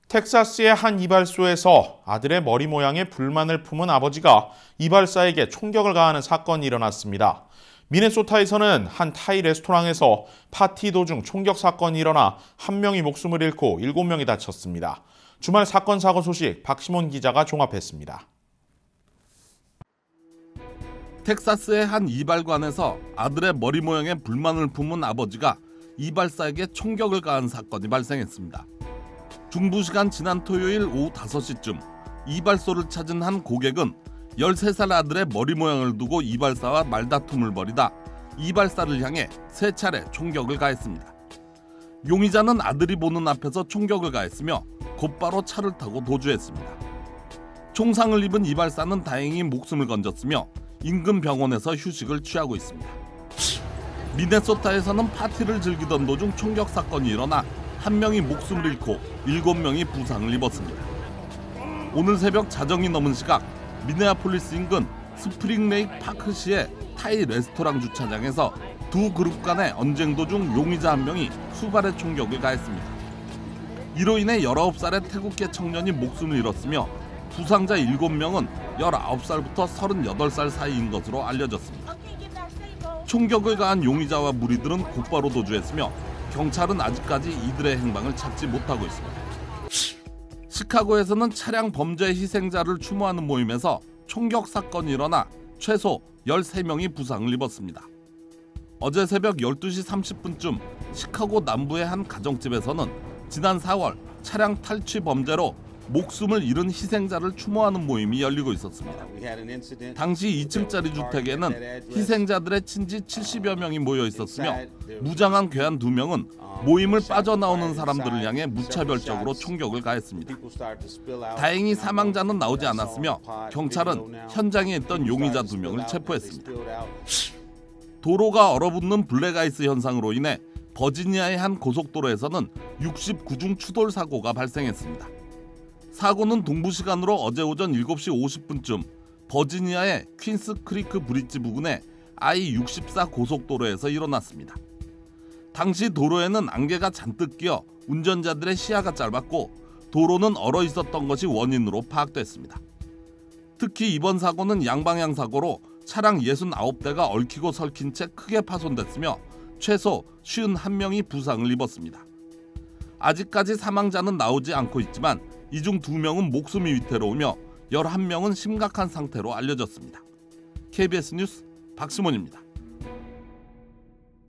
텍사스의 한 이발소에서 아들의 머리 모양에 불만을 품은 아버지가 이발사에게 총격을 가하는 사건이 일어났습니다. 미네소타에서는 한 타이 레스토랑에서 파티 도중 총격 사건이 일어나 1명이 목숨을 잃고 7명이 다쳤습니다. 주말 사건 사고 소식 박시몬 기자가 종합했습니다. 텍사스의 한 이발관에서 아들의 머리 모양에 불만을 품은 아버지가 이발사에게 총격을 가한 사건이 발생했습니다. 중부 시간 지난 토요일 오후 5시쯤 이발소를 찾은 한 고객은 13살 아들의 머리 모양을 두고 이발사와 말다툼을 벌이다 이발사를 향해 3차례 총격을 가했습니다. 용의자는 아들이 보는 앞에서 총격을 가했으며 곧바로 차를 타고 도주했습니다. 총상을 입은 이발사는 다행히 목숨을 건졌으며 인근 병원에서 휴식을 취하고 있습니다. 미네소타에서는 파티를 즐기던 도중 총격 사건이 일어나 1명이 목숨을 잃고 7명이 부상을 입었습니다. 오늘 새벽 자정이 넘은 시각 미네아폴리스 인근 스프링레이크 파크시의 타이 레스토랑 주차장에서 두 그룹 간의 언쟁 도중 용의자 1명이 수발의 총격을 가했습니다. 이로 인해 19살의 태국계 청년이 목숨을 잃었으며 부상자 7명은 19살부터 38살 사이인 것으로 알려졌습니다. 총격을 가한 용의자와 무리들은 곧바로 도주했으며 경찰은 아직까지 이들의 행방을 찾지 못하고 있습니다. 시카고에서는 차량 범죄 희생자를 추모하는 모임에서 총격 사건이 일어나 최소 13명이 부상을 입었습니다. 어제 새벽 12시 30분쯤 시카고 남부의 한 가정집에서는 지난 4월 차량 탈취 범죄로 목숨을 잃은 희생자를 추모하는 모임이 열리고 있었습니다. 당시 2층짜리 주택에는 희생자들의 친지 70여 명이 모여 있었으며 무장한 괴한 2명은 모임을 빠져나오는 사람들을 향해 무차별적으로 총격을 가했습니다. 다행히 사망자는 나오지 않았으며 경찰은 현장에 있던 용의자 2명을 체포했습니다. 도로가 얼어붙는 블랙아이스 현상으로 인해 버지니아의 한 고속도로에서는 69중 추돌 사고가 발생했습니다. 사고는 동부 시간으로 어제 오전 7시 50분쯤 버지니아의 퀸스 크리크 브릿지 부근의 I-64 고속도로에서 일어났습니다. 당시 도로에는 안개가 잔뜩 끼어 운전자들의 시야가 짧았고 도로는 얼어 있었던 것이 원인으로 파악됐습니다. 특히 이번 사고는 양방향 사고로 차량 69대가 얽히고 설킨 채 크게 파손됐으며 최소 51명이 부상을 입었습니다. 아직까지 사망자는 나오지 않고 있지만 이 중 2명은 목숨이 위태로우며 11명은 심각한 상태로 알려졌습니다. KBS 뉴스 박시몬입니다.